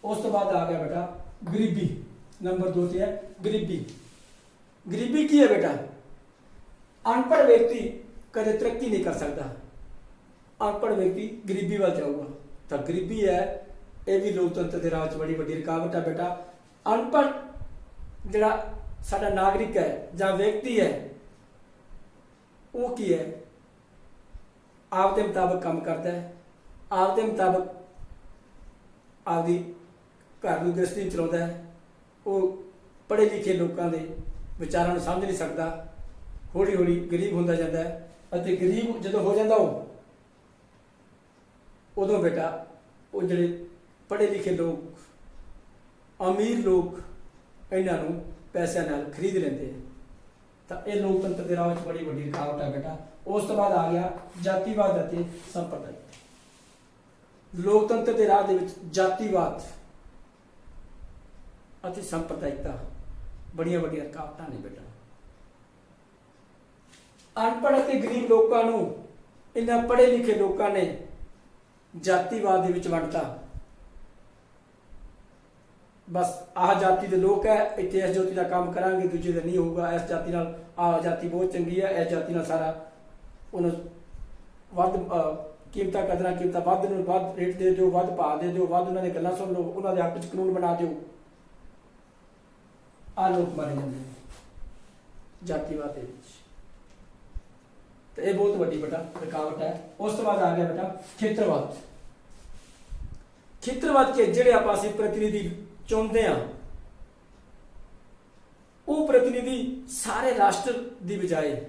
ਉਸ ਤੋਂ ਬਾਅਦ ਆ ਗਿਆ ਬੇਟਾ ਗਰੀਬੀ। ਨੰਬਰ 2 ਤੇ ਹੈ ਗਰੀਬੀ। ਗਰੀਬੀ ਕੀ ਹੈ ਬੇਟਾ? ਅਨਪੜ੍ਹ ਵਿਅਕਤੀ ਕਦੇ ਤਰੱਕੀ ਨਹੀਂ ਕਰ ਸਕਦਾ। ਅਨਪੜ੍ਹ ਵਿਅਕਤੀ ਗਰੀਬੀ ਵੱਲ ਜਾਊਗਾ, ਤਾਂ ਗਰੀਬੀ ਹੈ, ਇਹ ਵੀ ਲੋਕਤੰਤਰ ਦੇ ਰਾਹ 'ਚ ਬੜੀ ਵੱਡੀ ਰੁਕਾਵਟ ਹੈ ਬੇਟਾ। ਅਨਪੜ੍ਹ ਜਿਹੜਾ ਸਾਡਾ ਨਾਗਰਿਕ ਹੈ ਜਾਂ ਵਿਅਕਤੀ ਹੈ, ਉਹ ਕੀ ਹੈ? ਆਪਦੇ ਮੁਤਾਬਕ ਕੰਮ ਕਰਦਾ ਹੈ, ਆਪਦੇ ਮੁਤਾਬਕ ਆਪਦੀ ਘਰ ਨੂੰ ਗ੍ਰਸਤੀ ਚਲਾਉਂਦਾ ਹੈ। ਉਹ ਪੜ੍ਹੇ ਲਿਖੇ ਲੋਕਾਂ ਦੇ ਵਿਚਾਰਾਂ ਨੂੰ ਸਮਝ ਨਹੀਂ ਸਕਦਾ, ਹੌਲੀ ਹੌਲੀ ਗਰੀਬ ਹੁੰਦਾ ਜਾਂਦਾ ਹੈ। ਅਤੇ ਗਰੀਬ ਜਦੋਂ ਹੋ ਜਾਂਦਾ ਉਦੋਂ ਬੇਟਾ ਉਹ ਜਿਹੜੇ ਪੜ੍ਹੇ ਲਿਖੇ ਲੋਕ, ਅਮੀਰ ਲੋਕ, ਇਹਨਾਂ ਨੂੰ ਪੈਸਿਆਂ ਨਾਲ ਖਰੀਦ ਲੈਂਦੇ ਆ। ਤਾਂ ਇਹ ਲੋਕਤੰਤਰ ਦੇ ਰਾਹ ਵਿੱਚ ਬੜੀ ਵੱਡੀ ਰੁਕਾਵਟ ਹੈ ਬੇਟਾ। ਉਸ ਤੋਂ ਬਾਅਦ ਆ ਗਿਆ ਜਾਤੀਵਾਦ ਅਤੇ ਸੰਪਰਦਾਇ। ਲੋਕਤੰਤਰ ਦੇ ਰਾਹ ਦੇ ਵਿੱਚ ਜਾਤੀਵਾਦ ਅਤੇ ਸੰਪਰਦਾਇਕਤਾ ਬੜੀਆਂ ਵੱਡੀਆਂ ਰੁਕਾਵਟਾਂ ਨੇ ਬੇਟਾ। ਅਨਪੜ੍ਹ ਅਤੇ ਗਰੀਬ ਲੋਕਾਂ ਨੂੰ ਇਹਨਾਂ ਪੜ੍ਹੇ ਲਿਖੇ ਲੋਕਾਂ ਨੇ ਜਾਤੀਵਾਦ ਦੇ ਵਿੱਚ ਵੰਡਤਾ। ਬਸ ਆਹ ਜਾਤੀ ਦੇ ਲੋਕ ਹੈ, ਇੱਥੇ ਇਸ ਜਾਤੀ ਦਾ ਕੰਮ ਕਰਾਂਗੇ, ਦੂਜੇ ਦਾ ਨਹੀਂ ਹੋਊਗਾ। ਇਸ ਜਾਤੀ ਨਾਲ ਆਹ ਜਾਤੀ ਬਹੁਤ ਚੰਗੀ ਹੈ, ਇਸ ਜਾਤੀ ਨਾਲ ਸਾਰਾ ਉਹਨੂੰ ਵੱਧ ਕੀਮਤਾਂ ਕਦਰਾਂ ਕੀਮਤਾਂ ਵੱਧ ਨੂੰ ਵੱਧ ਰੇਟ ਦੇ ਦਿਓ, ਵੱਧ ਭਾਅ ਦੇ ਦਿਓ, ਵੱਧ ਉਹਨਾਂ ਦੀਆਂ ਗੱਲਾਂ ਸੁਣ ਲਓ, ਉਹਨਾਂ ਦੇ ਹੱਕ 'ਚ ਕਾਨੂੰਨ ਬਣਾ ਦਿਓ। ਆਹ ਲੋਕ ਮਾਰੇ ਜਾਂਦੇ ਨੇ ਜਾਤੀਵਾਦ ਦੇ ਵਿੱਚ। ਤੇ ਇਹ ਬਹੁਤ ਵੱਡੀ ਬੇਟਾ ਰੁਕਾਵਟ ਹੈ। ਉਸ ਤੋਂ ਬਾਅਦ ਆ ਗਿਆ ਬੇਟਾ ਖੇਤਰਵਾਦ। ਖੇਤਰਵਾਦ ਕੇ ਜਿਹੜੇ ਆਪਾਂ ਅਸੀਂ ਪ੍ਰਤੀਨਿਧੀ ਚੁਣਦੇ ਹਾਂ, ਉਹ ਪ੍ਰਤੀਨਿਧੀ ਸਾਰੇ ਰਾਸ਼ਟਰ ਦੀ ਬਜਾਏ,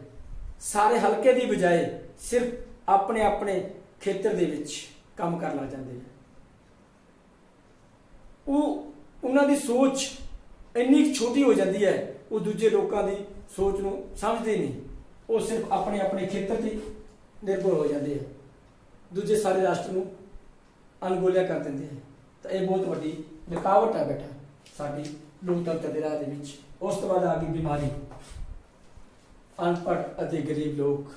ਸਾਰੇ ਹਲਕੇ ਦੀ ਬਜਾਏ ਸਿਰਫ ਆਪਣੇ ਆਪਣੇ ਖੇਤਰ ਦੇ ਵਿੱਚ ਕੰਮ ਕਰਨ ਲੱਗ ਜਾਂਦੇ ਨੇ। ਉਹਨਾਂ ਦੀ ਸੋਚ ਇੰਨੀ ਛੋਟੀ ਹੋ ਜਾਂਦੀ ਹੈ, ਉਹ ਦੂਜੇ ਲੋਕਾਂ ਦੀ ਸੋਚ ਨੂੰ ਸਮਝਦੇ ਨਹੀਂ। ਉਹ ਸਿਰਫ ਆਪਣੇ ਆਪਣੇ ਖੇਤਰ 'ਤੇ ਨਿਰਭਰ ਹੋ ਜਾਂਦੇ ਆ, ਦੂਜੇ ਸਾਰੇ ਰਾਸ਼ਟਰ ਨੂੰ ਅਣਗੌਲਿਆ ਕਰ ਦਿੰਦੇ ਆ। ਤਾਂ ਇਹ ਬਹੁਤ ਵੱਡੀ ਰੁਕਾਵਟ ਹੈ ਬੇਟਾ ਸਾਡੀ ਲੋਕਤੰਤਰ ਦੇ ਰਾਹ ਦੇ ਵਿੱਚ। ਉਸ ਤੋਂ ਬਾਅਦ ਆ ਗਈ ਬਿਮਾਰੀ। ਅਨਪੜ੍ਹ ਅਤੇ ਗਰੀਬ ਲੋਕ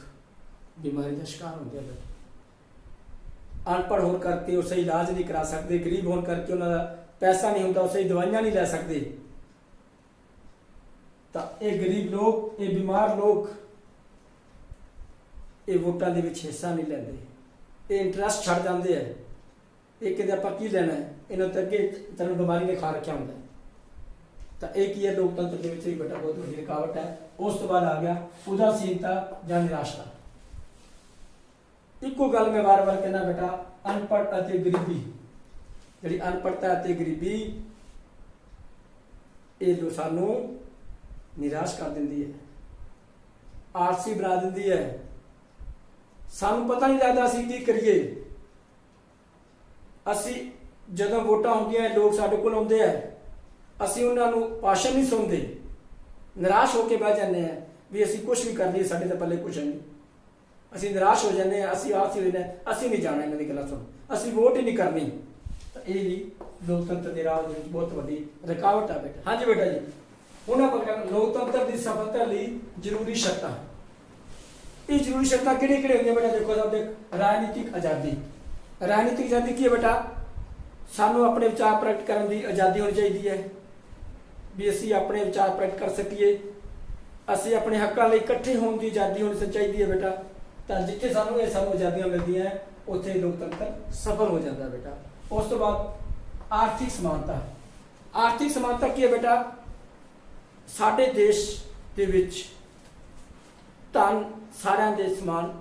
ਬਿਮਾਰੀ ਦਾ ਸ਼ਿਕਾਰ ਹੁੰਦੇ ਆ ਬੇਟਾ। ਅਨਪੜ੍ਹ ਹੋਣ ਕਰਕੇ ਉਹ ਸਹੀ ਇਲਾਜ ਨਹੀਂ ਕਰਾ ਸਕਦੇ, ਗਰੀਬ ਹੋਣ ਕਰਕੇ ਉਹਨਾਂ ਦਾ ਪੈਸਾ ਨਹੀਂ ਹੁੰਦਾ, ਉਹ ਸਹੀ ਦਵਾਈਆਂ ਨਹੀਂ ਲੈ ਸਕਦੇ। ਤਾਂ ਇਹ ਗਰੀਬ ਲੋਕ, ਇਹ ਬਿਮਾਰ ਲੋਕ ਇਹ ਵੋਟਾਂ ਦੇ ਵਿੱਚ ਹਿੱਸਾ ਨਹੀਂ ਲੈਂਦੇ, ਇਹ ਇੰਟਰਸਟ ਛੱਡ ਜਾਂਦੇ ਆ। ਇਹ ਕਹਿੰਦੇ ਆਪਾਂ ਕੀ ਲੈਣਾ ਹੈ, ਇਹਨਾਂ ਤੋਂ ਅੱਗੇ ਤੈਨੂੰ ਬਿਮਾਰੀ ਨੇ ਖਾ ਰੱਖਿਆ ਹੁੰਦਾ। ਤਾਂ ਇਹ ਕੀ ਹੈ, ਲੋਕਤੰਤਰ ਦੇ ਵਿੱਚ ਵੀ ਬੇਟਾ ਬਹੁਤ ਵੱਡੀ ਰੁਕਾਵਟ ਹੈ। ਉਸ ਤੋਂ ਬਾਅਦ ਆ ਗਿਆ ਉਦਾਸੀਨਤਾ ਜਾਂ ਨਿਰਾਸ਼ਾ। ਇੱਕੋ ਗੱਲ ਮੈਂ ਵਾਰ-ਵਾਰ ਕਹਿੰਦਾ ਬੇਟਾ, ਅਨਪੜ੍ਹ ਅਤੇ ਗਰੀਬੀ, ਜਿਹੜੀ ਅਨਪੜ੍ਹਤਾ ਅਤੇ ਗਰੀਬੀ ਇਹ ਸਾਨੂੰ ਨਿਰਾਸ਼ ਕਰ ਦਿੰਦੀ ਹੈ, ਆਲਸੀ ਬਣਾ ਦਿੰਦੀ ਹੈ। ਸਾਨੂੰ ਪਤਾ ਨਹੀਂ ਲੱਗਦਾ ਅਸੀਂ ਕੀ ਕਰੀਏ। ਅਸੀਂ ਜਦੋਂ ਵੋਟਾਂ ਹੁੰਦੀਆਂ ਲੋਕ ਸਾਡੇ ਕੋਲ ਆਉਂਦੇ ਆ, ਅਸੀਂ ਉਹਨਾਂ ਨੂੰ ਭਾਸ਼ਣ ਨਹੀਂ ਸੁਣਦੇ, ਨਿਰਾਸ਼ ਹੋ ਕੇ ਬਹਿ ਜਾਂਦੇ ਆ ਵੀ ਅਸੀਂ ਕੁਝ ਵੀ ਕਰ ਲਈਏ ਸਾਡੇ ਤਾਂ ਪੱਲੇ ਕੁਝ ਨਹੀਂ। ਅਸੀਂ ਨਿਰਾਸ਼ ਹੋ ਜਾਂਦੇ ਆ, ਅਸੀਂ ਆਲਸੀ ਹੋ ਜਾਂਦੇ ਆ, ਅਸੀਂ ਨਹੀਂ ਜਾਣਾ ਇਹਨਾਂ ਦੀ ਗੱਲਾਂ ਸੁਣ, ਅਸੀਂ ਵੋਟ ਹੀ ਨਹੀਂ ਕਰਨੀ। ਤਾਂ ਇਹ ਵੀ ਲੋਕਤੰਤਰ ਦੇ ਰਾਹ ਦੇ ਵਿੱਚ ਬਹੁਤ ਵੱਡੀ ਰੁਕਾਵਟ ਆ ਬੇਟਾ। ਹਾਂਜੀ ਬੇਟਾ ਜੀ, ਹੁਣ ਆਪਾਂ ਲੋਕਤੰਤਰ ਦੀ ਸਫਲਤਾ ਲਈ ਜ਼ਰੂਰੀ ਸ਼ਰਤਾਂ। ਇਹ ਜ਼ਰੂਰੀ ਸ਼ਰਤਾਂ ਕਿਹੜੀਆਂ ਕਿਹੜੀਆਂ ਹੁੰਦੀਆਂ ਬੇਟਾ? ਦੇਖੋ ਸਭ ਦੇਖ, ਰਾਜਨੀਤਿਕ ਆਜ਼ਾਦੀ। ਰਾਜਨੀਤਿਕ ਆਜ਼ਾਦੀ ਕੀ ਹੈ ਬੇਟਾ? ਸਾਨੂੰ ਆਪਣੇ ਵਿਚਾਰ ਪ੍ਰਗਟ ਕਰਨ ਦੀ ਆਜ਼ਾਦੀ ਹੋਣੀ ਚਾਹੀਦੀ ਹੈ, ਵੀ ਅਸੀਂ ਆਪਣੇ ਵਿਚਾਰ ਪ੍ਰਗਟ ਕਰ ਸਕੀਏ। ਅਸੀਂ ਆਪਣੇ ਹੱਕਾਂ ਲਈ ਇਕੱਠੇ ਹੋਣ ਦੀ ਆਜ਼ਾਦੀ ਹੋਣੀ ਚਾਹੀਦੀ ਹੈ ਬੇਟਾ। ਤਾਂ ਜਿੱਥੇ ਸਾਨੂੰ ਇਹ ਸਭ ਆਜ਼ਾਦੀਆਂ ਮਿਲਦੀਆਂ ਉੱਥੇ ਲੋਕਤੰਤਰ ਸਫਲ ਹੋ ਜਾਂਦਾ ਬੇਟਾ। ਉਸ ਤੋਂ ਬਾਅਦ ਆਰਥਿਕ ਸਮਾਨਤਾ। ਆਰਥਿਕ ਸਮਾਨਤਾ ਕੀ ਹੈ ਬੇਟਾ? ਸਾਡੇ ਦੇਸ਼ ਦੇ ਵਿੱਚ ਧਨ ਸਾਰਿਆਂ ਦੇ ਸਮਾਨ,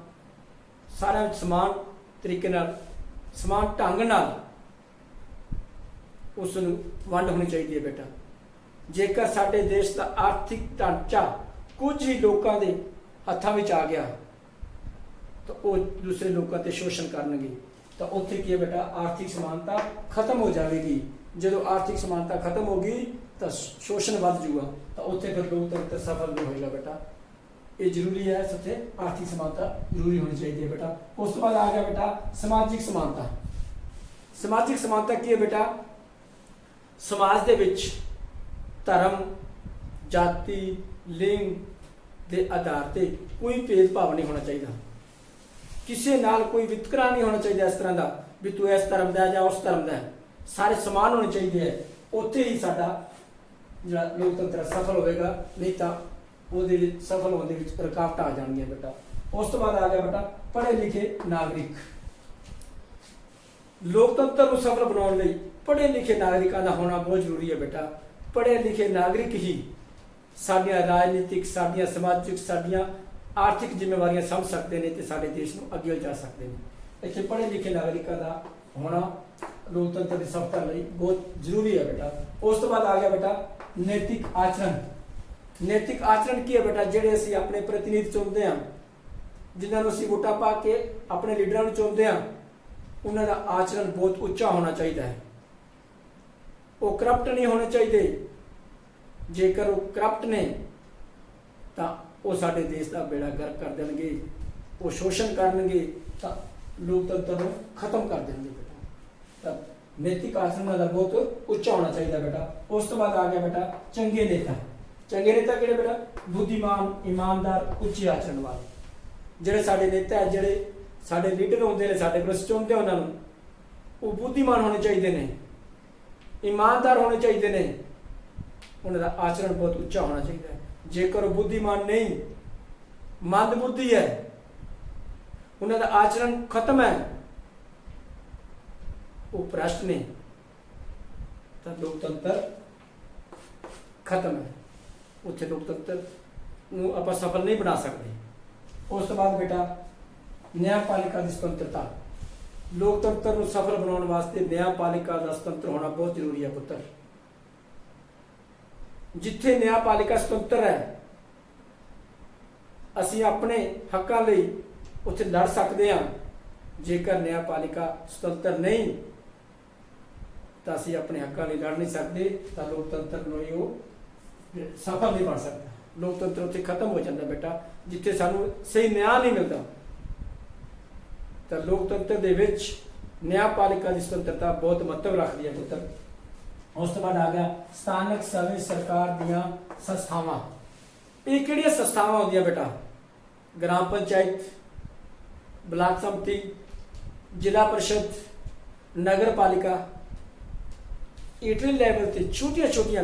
ਸਾਰਿਆਂ ਵਿੱਚ ਸਮਾਨ ਤਰੀਕੇ ਨਾਲ, ਸਮਾਨ ਢੰਗ ਨਾਲ ਉਸ ਨੂੰ ਵੰਡ ਹੋਣੀ ਚਾਹੀਦੀ ਹੈ ਬੇਟਾ। ਜੇਕਰ ਸਾਡੇ ਦੇਸ਼ ਦਾ ਆਰਥਿਕ ਢਾਂਚਾ ਕੁਝ ਹੀ ਲੋਕਾਂ ਦੇ ਹੱਥਾਂ ਵਿੱਚ ਆ ਗਿਆ ਤਾਂ ਉਹ ਦੂਸਰੇ ਲੋਕਾਂ ਤੇ ਸ਼ੋਸ਼ਣ ਕਰਨਗੇ। ਤਾਂ ਉੱਥੇ ਕੀ ਹੈ ਬੇਟਾ? ਆਰਥਿਕ ਸਮਾਨਤਾ ਖਤਮ ਹੋ ਜਾਵੇਗੀ। ਜਦੋਂ ਆਰਥਿਕ ਸਮਾਨਤਾ ਖਤਮ ਹੋਗੀ ਤਾਂ ਸ਼ੋਸ਼ਣ ਵੱਧ ਜੂਗਾ, ਤਾਂ ਉੱਥੇ ਫਿਰ ਲੋਕਤੰਤਰ ਸਫਲ ਨਹੀਂ ਹੋਏਗਾ ਬੇਟਾ। ਇਹ ਜ਼ਰੂਰੀ ਹੈ, ਸੱਚੇ ਆਰਥਿਕ ਸਮਾਨਤਾ ਜ਼ਰੂਰੀ ਹੋਣੀ ਚਾਹੀਦੀ ਹੈ ਬੇਟਾ। ਉਸ ਤੋਂ ਬਾਅਦ ਆ ਗਿਆ ਬੇਟਾ ਸਮਾਜਿਕ ਸਮਾਨਤਾ। ਸਮਾਜਿਕ ਸਮਾਨਤਾ ਕੀ ਹੈ ਬੇਟਾ? ਸਮਾਜ ਦੇ ਵਿੱਚ ਧਰਮ, ਜਾਤੀ, ਲਿੰਗ ਦੇ ਆਧਾਰ ਤੇ ਕੋਈ ਭੇਦਭਾਵ ਨਹੀਂ ਹੋਣਾ ਚਾਹੀਦਾ। ਕਿਸੇ ਨਾਲ ਕੋਈ ਵਿਤਕਰਾ ਨਹੀਂ ਹੋਣਾ ਚਾਹੀਦਾ ਇਸ ਤਰ੍ਹਾਂ ਦਾ ਵੀ ਤੂੰ ਇਸ ਧਰਮ ਦਾ ਜਾਂ ਉਸ ਧਰਮ ਦਾ ਹੈ। ਸਾਰੇ ਸਮਾਨ ਹੋਣੇ ਚਾਹੀਦੇ ਹੈ। ਉੱਥੇ ਹੀ ਸਾਡਾ ਜਿਹੜਾ ਲੋਕਤੰਤਰ ਸਫਲ ਹੋਵੇਗਾ, ਨਹੀਂ ਤਾਂ ਉਹਦੇ ਵਿੱਚ ਸਫਲ ਹੋਣ ਦੇ ਵਿੱਚ ਰੁਕਾਵਟਾਂ ਆ ਜਾਣਗੀਆਂ ਬੇਟਾ। ਉਸ ਤੋਂ ਬਾਅਦ ਆ ਗਿਆ ਬੇਟਾ ਪੜ੍ਹੇ ਲਿਖੇ ਨਾਗਰਿਕ। ਲੋਕਤੰਤਰ ਨੂੰ ਸਫਲ ਬਣਾਉਣ ਲਈ ਪੜ੍ਹੇ ਲਿਖੇ ਨਾਗਰਿਕਾਂ ਦਾ ਹੋਣਾ ਬਹੁਤ ਜ਼ਰੂਰੀ ਹੈ ਬੇਟਾ। ਪੜ੍ਹੇ ਲਿਖੇ ਨਾਗਰਿਕ ਹੀ ਸਾਡੀਆਂ ਰਾਜਨੀਤਿਕ, ਸਾਡੀਆਂ ਸਮਾਜਿਕ, ਸਾਡੀਆਂ ਆਰਥਿਕ ਜ਼ਿੰਮੇਵਾਰੀਆਂ ਸਮਝ ਸਕਦੇ ਨੇ ਤੇ ਸਾਡੇ ਦੇਸ਼ ਨੂੰ ਅੱਗੇ ਲਿਜਾ ਸਕਦੇ ਨੇ। ਇੱਥੇ ਪੜ੍ਹੇ ਲਿਖੇ ਨਾਗਰਿਕਾਂ ਦਾ ਹੋਣਾ ਲੋਕਤੰਤਰ ਦੀ ਸਫਲਤਾ ਲਈ ਬਹੁਤ ਜ਼ਰੂਰੀ ਹੈ ਬੇਟਾ। ਉਸ ਤੋਂ ਬਾਅਦ ਆ ਗਿਆ ਬੇਟਾ ਨੈਤਿਕ ਆਚਰਣ। ਨੈਤਿਕ ਆਚਰਣ ਕੀ ਹੈ ਬੇਟਾ? ਜਿਹੜੇ ਅਸੀਂ ਆਪਣੇ ਪ੍ਰਤੀਨਿਧ ਚੁਣਦੇ ਹਾਂ, ਜਿਨ੍ਹਾਂ ਨੂੰ ਅਸੀਂ ਵੋਟਾਂ ਪਾ ਕੇ ਆਪਣੇ ਲੀਡਰਾਂ ਨੂੰ ਚੁਣਦੇ ਹਾਂ, ਉਹਨਾਂ ਦਾ ਆਚਰਣ ਬਹੁਤ ਉੱਚਾ ਹੋਣਾ ਚਾਹੀਦਾ ਹੈ। ਉਹ ਕਰਪਟ ਨਹੀਂ ਹੋਣੇ ਚਾਹੀਦੇ। ਜੇਕਰ ਉਹ ਕਰਪਟ ਨੇ ਤਾਂ ਉਹ ਸਾਡੇ ਦੇਸ਼ ਦਾ ਬੇੜਾ ਗਰਕ ਕਰ ਦੇਣਗੇ, ਉਹ ਸ਼ੋਸ਼ਣ ਕਰਨਗੇ, ਤਾਂ ਲੋਕਤੰਤਰ ਨੂੰ ਖਤਮ ਕਰ ਦੇਣਗੇ ਬੇਟਾ। ਤਾਂ ਨੈਤਿਕ ਆਚਰਣ ਦਾ ਬਹੁਤ ਉੱਚਾ ਹੋਣਾ ਚਾਹੀਦਾ ਬੇਟਾ। ਉਸ ਤੋਂ ਬਾਅਦ ਆ ਗਿਆ ਬੇਟਾ ਚੰਗੇ ਨੇਤਾ। ਚੰਗੇ ਨੇਤਾ ਕਿਹੜੇ ਬੇਟਾ? ਬੁੱਧੀਮਾਨ, ਇਮਾਨਦਾਰ, ਉੱਚੇ ਆਚਰਣ ਵਾਲੇ। ਜਿਹੜੇ ਸਾਡੇ ਨੇਤਾ ਹੈ, ਜਿਹੜੇ ਸਾਡੇ ਲੀਡਰ ਹੁੰਦੇ ਨੇ, ਸਾਡੇ ਕੋਲ ਚੁਣਦੇ ਉਹਨਾਂ ਨੂੰ, ਉਹ ਬੁੱਧੀਮਾਨ ਹੋਣੇ ਚਾਹੀਦੇ ਨੇ, ਇਮਾਨਦਾਰ ਹੋਣੇ ਚਾਹੀਦੇ ਨੇ, ਉਹਨਾਂ ਦਾ ਆਚਰਣ ਬਹੁਤ ਉੱਚਾ ਹੋਣਾ ਚਾਹੀਦਾ ਹੈ। ਜੇਕਰ ਉਹ ਬੁੱਧੀਮਾਨ ਨਹੀਂ, ਮੰਦਬੁੱਧੀ ਹੈ, ਉਹਨਾਂ ਦਾ ਆਚਰਣ ਖਤਮ ਹੈ, ਉਹ ਭ੍ਰਸ਼ਟ ਨੇ, ਤਾਂ ਲੋਕਤੰਤਰ ਖਤਮ ਹੈ। ਉੱਥੇ ਲੋਕਤੰਤਰ ਨੂੰ ਆਪਾਂ ਸਫਲ ਨਹੀਂ ਬਣਾ ਸਕਦੇ। ਉਸ ਤੋਂ ਬਾਅਦ ਬੇਟਾ ਨਿਆਂਪਾਲਿਕਾ ਦੀ ਸੁਤੰਤਰਤਾ। ਲੋਕਤੰਤਰ ਨੂੰ ਸਫਲ ਬਣਾਉਣ ਵਾਸਤੇ ਨਿਆਂਪਾਲਿਕਾ ਦਾ ਸੁਤੰਤਰ ਹੋਣਾ ਬਹੁਤ ਜ਼ਰੂਰੀ ਹੈ ਪੁੱਤਰ। ਜਿੱਥੇ ਨਿਆਂਪਾਲਿਕਾ ਸੁਤੰਤਰ ਹੈ, ਅਸੀਂ ਆਪਣੇ ਹੱਕਾਂ ਲਈ ਉੱਥੇ ਲੜ ਸਕਦੇ ਹਾਂ। ਜੇਕਰ ਨਿਆਂਪਾਲਿਕਾ ਸੁਤੰਤਰ ਨਹੀਂ ਤਾਂ ਅਸੀਂ ਆਪਣੇ ਹੱਕਾਂ ਲਈ ਲੜ ਨਹੀਂ ਸਕਦੇ, ਤਾਂ ਲੋਕਤੰਤਰ ਨੂੰ ਉਹ ਸਫਲ ਨਹੀਂ ਬਣ ਸਕਦਾ। ਲੋਕਤੰਤਰ ਉੱਥੇ ਖਤਮ ਹੋ ਜਾਂਦਾ ਬੇਟਾ, ਜਿੱਥੇ ਸਾਨੂੰ ਸਹੀ ਨਿਆਂ ਨਹੀਂ ਮਿਲਦਾ। ਤਾਂ ਲੋਕਤੰਤਰ ਦੇ ਵਿੱਚ ਨਿਆਂਪਾਲਿਕਾ ਦੀ ਸੁਤੰਤਰਤਾ ਬਹੁਤ ਮਹੱਤਵ ਰੱਖਦੀ ਹੈ ਪੁੱਤਰ। ਉਸ ਤੋਂ ਬਾਅਦ ਆ ਗਿਆ ਸਥਾਨਕ ਸਵੈ ਸਰਕਾਰ ਦੀਆਂ ਸੰਸਥਾਵਾਂ। ਇਹ ਕਿਹੜੀਆਂ ਸੰਸਥਾਵਾਂ ਹੁੰਦੀਆਂ ਬੇਟਾ? ਗ੍ਰਾਮ ਪੰਚਾਇਤ, ਬਲਾਕ ਸਮਿਤੀ, ਜ਼ਿਲ੍ਹਾ ਪਰਿਸ਼ਦ, ਨਗਰ ਪਾਲਿਕਾ। ਇਟਲੀ ਲੈਵਲ ਤੇ ਛੋਟੀਆਂ ਛੋਟੀਆਂ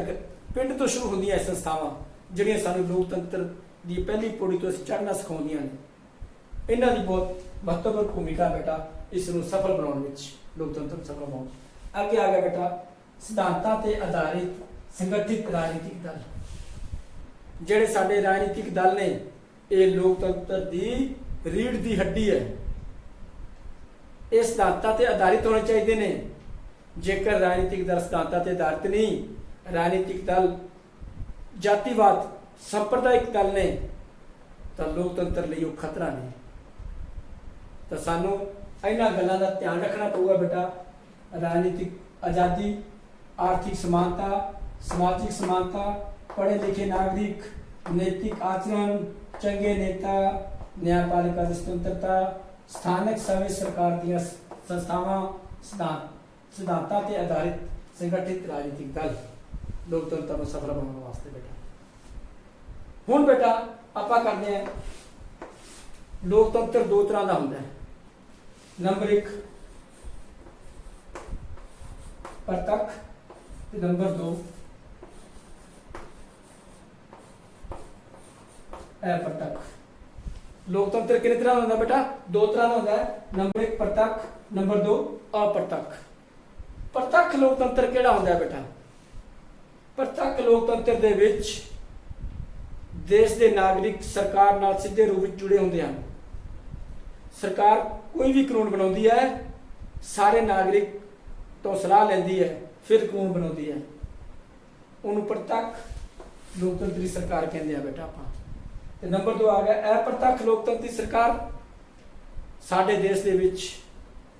ਪਿੰਡ ਤੋਂ ਸ਼ੁਰੂ ਹੁੰਦੀਆਂ ਇਹ ਸੰਸਥਾਵਾਂ। ਜਿਹੜੀਆਂ ਸਾਨੂੰ ਲੋਕਤੰਤਰ ਦੀ ਪਹਿਲੀ ਪੌੜੀ ਤੋਂ ਅਸੀਂ ਚੜ੍ਹਨਾ ਸਿਖਾਉਂਦੀਆਂ ਨੇ। ਇਹਨਾਂ ਦੀ ਬਹੁਤ ਮਹੱਤਵਪੂਰਨ ਭੂਮਿਕਾ ਬੇਟਾ ਇਸ ਨੂੰ ਸਫਲ ਬਣਾਉਣ ਵਿੱਚ, ਲੋਕਤੰਤਰ ਨੂੰ ਸਫਲ ਬਣਾਉਣ। ਅੱਗੇ ਆ ਗਿਆ ਬੇਟਾ ਸਿਧਾਂਤਾਂ ਤੇ ਆਧਾਰਿਤ ਸੰਗਠਿਤ ਰਾਜਨੀਤਿਕ ਦਲ। ਜਿਹੜੇ ਸਾਡੇ ਰਾਜਨੀਤਿਕ ਦਲ ਨੇ ਇਹ ਲੋਕਤੰਤਰ ਦੀ ਰੀੜ੍ਹ ਦੀ ਹੱਡੀ ਹੈ। ਇਹ ਸਿਧਾਂਤਾਂ ਤੇ ਆਧਾਰਿਤ ਹੋਣੇ ਚਾਹੀਦੇ ਨੇ। ਜੇਕਰ ਰਾਜਨੀਤਿਕ ਦਲ ਸਿਧਾਂਤਾਂ ਤੇ ਆਧਾਰਿਤ ਨਹੀਂ, ਰਾਜਨੀਤਿਕ ਦਲ ਜਾਤੀਵਾਦ ਸੰਪਰਦਾਇਕ ਦਲ ਨੇ, ਤਾਂ ਲੋਕਤੰਤਰ ਲਈ ਉਹ ਖਤਰਾ ਨੇ। ਤਾਂ ਸਾਨੂੰ ਇਹਨਾਂ ਗੱਲਾਂ ਦਾ ਧਿਆਨ ਰੱਖਣਾ ਪਊਗਾ ਬੇਟਾ। ਰਾਜਨੀਤਿਕ ਆਜ਼ਾਦੀ, ਆਰਥਿਕ ਸਮਾਨਤਾ, ਸਮਾਜਿਕ ਸਮਾਨਤਾ, ਪੜ੍ਹੇ ਲਿਖੇ ਨਾਗਰਿਕ, ਨੈਤਿਕ ਆਚਰਣ, ਚੰਗੇ ਨੇਤਾ, ਨਿਆਂਪਾਲਿਕਾ ਦੀ ਸੁਤੰਤਰਤਾ, ਸਥਾਨਕ ਸਵੈ ਸਰਕਾਰ ਦੀਆਂ ਸੰਸਥਾਵਾਂ, ਸਿਧਾਂਤਾਂ ਤੇ ਆਧਾਰਿਤ ਸੰਗਠਿਤ ਰਾਜਨੀਤਿਕ ਦਲ ਲੋਕਤੰਤਰ ਨੂੰ ਸਫਲ ਬਣਾਉਣ ਵਾਸਤੇ ਬੇਟਾ। ਹੁਣ ਬੇਟਾ ਆਪਾਂ ਕਰਦੇ ਹਾਂ, ਲੋਕਤੰਤਰ ਦੋ ਤਰ੍ਹਾਂ ਦਾ ਹੁੰਦਾ ਹੈ। ਨੰਬਰ 1 ਪ੍ਰਤੱਖ ਤੇ ਨੰਬਰ 2 ਅਪ੍ਰਤੱਖ। ਲੋਕਤੰਤਰ ਕਿੰਨੇ ਤਰ੍ਹਾਂ ਦਾ ਹੁੰਦਾ ਬੇਟਾ? ਦੋ ਤਰ੍ਹਾਂ ਦਾ ਹੁੰਦਾ ਹੈ। ਨੰਬਰ 1 ਪ੍ਰਤੱਖ, ਨੰਬਰ 2 ਅਪ੍ਰਤੱਖ। ਪ੍ਰਤੱਖ ਲੋਕਤੰਤਰ ਕਿਹੜਾ ਹੁੰਦਾ ਹੈ ਬੇਟਾ? ਪ੍ਰਤੱਖ ਲੋਕਤੰਤਰ ਦੇ ਵਿੱਚ ਦੇਸ਼ ਦੇ ਨਾਗਰਿਕ ਸਰਕਾਰ ਨਾਲ ਸਿੱਧੇ ਰੂਪ ਵਿੱਚ ਜੁੜੇ ਹੁੰਦੇ ਹਨ। ਸਰਕਾਰ ਕੋਈ ਵੀ ਕਾਨੂੰਨ ਬਣਾਉਂਦੀ ਹੈ, ਸਾਰੇ ਨਾਗਰਿਕ ਤੋਂ ਸਲਾਹ ਲੈਂਦੀ ਹੈ, ਫਿਰ ਕਾਨੂੰਨ ਬਣਾਉਂਦੀ ਹੈ। ਉਹਨੂੰ ਪ੍ਰਤੱਖ ਲੋਕਤੰਤਰੀ ਸਰਕਾਰ ਕਹਿੰਦੇ ਆ ਬੇਟਾ ਆਪਾਂ। ਤੇ ਨੰਬਰ 2 ਆ ਗਿਆ ਅਪ੍ਰਤੱਖ ਲੋਕਤੰਤਰੀ ਸਰਕਾਰ। ਸਾਡੇ ਦੇਸ਼ ਦੇ ਵਿੱਚ,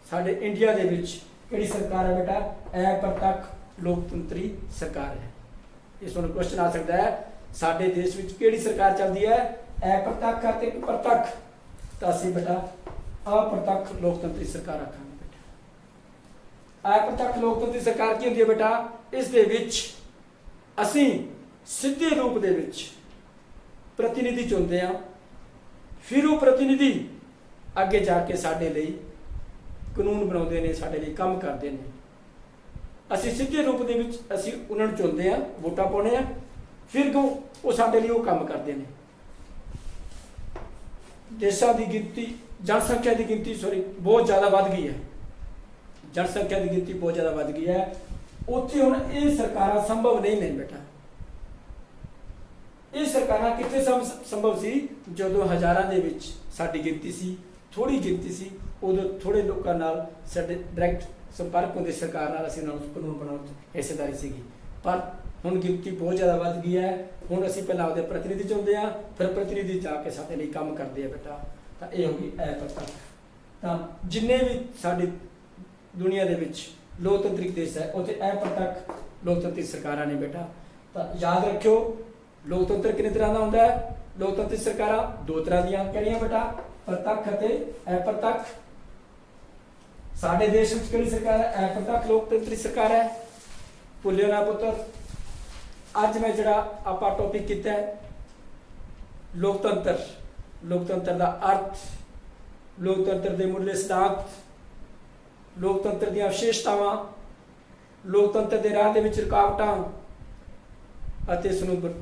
ਸਾਡੇ ਇੰਡੀਆ ਦੇ ਵਿੱਚ ਕਿਹੜੀ ਸਰਕਾਰ ਹੈ ਬੇਟਾ? ਅਪ੍ਰਤੱਖ ਲੋਕਤੰਤਰੀ ਸਰਕਾਰ ਹੈ। ਇਸ ਨੂੰ ਕੁਐਸਚਨ ਆ ਸਕਦਾ ਹੈ, ਸਾਡੇ ਦੇਸ਼ ਵਿੱਚ ਕਿਹੜੀ ਸਰਕਾਰ ਚੱਲਦੀ ਹੈ? ਅਪ੍ਰਤੱਖ ਅਤੇ ਪ੍ਰਤੱਖ। ਤਾਂ ਅਸੀਂ ਬੇਟਾ ਅਪ੍ਰਤੱਖ ਲੋਕਤੰਤਰੀ ਸਰਕਾਰ ਆਖਾਂਗੇ ਬੇਟਾ। ਅਪ੍ਰਤੱਖ ਲੋਕਤੰਤਰੀ ਸਰਕਾਰ ਕੀ ਹੁੰਦੀ ਹੈ ਬੇਟਾ? ਇਸ ਦੇ ਵਿੱਚ ਅਸੀਂ ਸਿੱਧੇ ਰੂਪ ਦੇ ਵਿੱਚ ਪ੍ਰਤੀਨਿਧੀ ਚੁਣਦੇ ਹਾਂ, ਫਿਰ ਉਹ ਪ੍ਰਤੀਨਿਧੀ ਅੱਗੇ ਜਾ ਕੇ ਸਾਡੇ ਲਈ ਕਾਨੂੰਨ ਬਣਾਉਂਦੇ ਨੇ, ਸਾਡੇ ਲਈ ਕੰਮ ਕਰਦੇ ਨੇ। ਅਸੀਂ ਸਿੱਧੇ ਰੂਪ ਦੇ ਵਿੱਚ ਅਸੀਂ ਉਹਨਾਂ ਨੂੰ ਚੁਣਦੇ ਹਾਂ, ਵੋਟਾਂ ਪਾਉਂਦੇ ਹਾਂ, ਫਿਰ ਉਹ ਸਾਡੇ ਲਈ ਉਹ ਕੰਮ ਕਰਦੇ ਨੇ। ਦੇਸ਼ਾਂ ਦੀ ਗਿਣਤੀ, ਜਨਸੰਖਿਆ ਦੀ ਗਿਣਤੀ ਬਹੁਤ ਜ਼ਿਆਦਾ ਵੱਧ ਗਈ ਹੈ। ਜਨਸੰਖਿਆ ਦੀ ਗਿਣਤੀ ਬਹੁਤ ਜ਼ਿਆਦਾ ਵੱਧ ਗਈ ਹੈ। ਉੱਥੇ ਹੁਣ ਇਹ ਸਰਕਾਰਾਂ ਸੰਭਵ ਨਹੀਂ ਨੇ ਬੇਟਾ। ਇਹ ਸਰਕਾਰਾਂ ਕਿੱਥੇ ਸੰਭਵ ਸੀ? ਜਦੋਂ ਹਜ਼ਾਰਾਂ ਦੇ ਵਿੱਚ ਸਾਡੀ ਗਿਣਤੀ ਸੀ, ਥੋੜੀ ਗਿਣਤੀ ਸੀ, ਉਦੋਂ ਥੋੜੇ ਲੋਕਾਂ ਨਾਲ ਸਾਡੇ ਡਾਇਰੈਕਟ ਸੰਪਰਕ ਹੁੰਦੇ ਸਰਕਾਰ ਨਾਲ, ਅਸੀਂ ਉਹਨਾਂ ਨੂੰ ਕਾਨੂੰਨ ਬਣਾਉਣ 'ਚ ਹਿੱਸੇਦਾਰੀ ਸੀਗੀ। ਪਰ ਹੁਣ ਗਿਣਤੀ ਬਹੁਤ ਜ਼ਿਆਦਾ ਵੱਧ ਗਈ ਹੈ। ਹੁਣ ਅਸੀਂ ਪਹਿਲਾਂ ਉਹਦੇ ਪ੍ਰਤੀਨਿਧੀ ਚੁਣਦੇ ਹਾਂ, ਫਿਰ ਪ੍ਰਤੀਨਿਧੀ ਜਾ ਕੇ ਸਾਡੇ ਲਈ ਕੰਮ ਕਰਦੇ ਆ ਬੇਟਾ। ਤਾਂ ਇਹ ਹੋ ਗਈ ਅਪ੍ਰਤੱਖ। ਤਾਂ ਜਿੰਨੇ ਵੀ ਸਾਡੀ ਦੁਨੀਆ ਦੇ ਵਿੱਚ ਲੋਕਤੰਤਰਿਕ ਦੇਸ਼ ਹੈ, ਉੱਥੇ ਅਪ੍ਰਤੱਖ ਲੋਕਤੰਤਰੀ ਸਰਕਾਰਾਂ ਨੇ ਬੇਟਾ। ਤਾਂ ਯਾਦ ਰੱਖਿਓ, ਲੋਕਤੰਤਰ ਕਿੰਨੇ ਤਰ੍ਹਾਂ ਦਾ ਹੁੰਦਾ ਹੈ? ਲੋਕਤੰਤਰੀ ਸਰਕਾਰਾਂ ਦੋ ਤਰ੍ਹਾਂ ਦੀਆਂ ਕਿਹੜੀਆਂ ਬੇਟਾ? ਪ੍ਰਤੱਖ ਅਤੇ ਅਪ੍ਰਤੱਖ। ਸਾਡੇ ਦੇਸ਼ ਵਿੱਚ ਕਿਹੜੀ ਸਰਕਾਰ ਹੈ? ਅਪ੍ਰਤੱਖ ਲੋਕਤੰਤਰੀ ਸਰਕਾਰ ਹੈ। ਭੁੱਲਿਓ ਨਾ ਪੁੱਤਰ, ਅੱਜ ਮੈਂ ਜਿਹੜਾ ਆਪਾਂ ਟੌਪਿਕ ਕੀਤਾ ਹੈ ਲੋਕਤੰਤਰ, ਲੋਕਤੰਤਰ ਦਾ ਅਰਥ, ਲੋਕਤੰਤਰ ਦੇ ਮੁੱਢਲੇ ਸਿਧਾਂਤ, ਲੋਕਤੰਤਰ ਦੀਆਂ ਵਿਸ਼ੇਸ਼ਤਾਵਾਂ, ਲੋਕਤੰਤਰ ਦੇ ਰਾਹ ਦੇ ਵਿੱਚ ਰੁਕਾਵਟਾਂ ਅਤੇ ਇਸ ਨੂੰ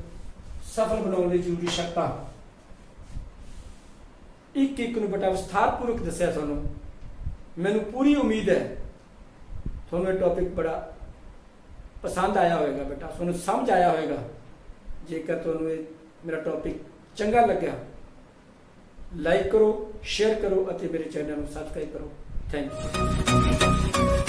ਸਫਲ ਬਣਾਉਣ ਲਈ ਜ਼ਰੂਰੀ ਸ਼ਰਤਾਂ, ਇੱਕ ਇੱਕ ਨੂੰ ਬੇਟਾ ਵਿਸਥਾਰਪੂਰਵਕ ਦੱਸਿਆ ਤੁਹਾਨੂੰ। ਮੈਨੂੰ ਪੂਰੀ ਉਮੀਦ ਹੈ ਤੁਹਾਨੂੰ ਇਹ ਟੌਪਿਕ ਬੜਾ ਪਸੰਦ ਆਇਆ ਹੋਵੇਗਾ ਬੇਟਾ, ਤੁਹਾਨੂੰ ਸਮਝ ਆਇਆ ਹੋਵੇਗਾ। ਜੇਕਰ ਤੁਹਾਨੂੰ ਇਹ ਮੇਰਾ ਟੌਪਿਕ ਚੰਗਾ ਲੱਗਿਆ, ਲਾਈਕ ਕਰੋ, ਸ਼ੇਅਰ ਕਰੋ ਅਤੇ ਮੇਰੇ ਚੈਨਲ ਨੂੰ ਸਬਸਕ੍ਰਾਈਬ ਕਰੋ। Thank you.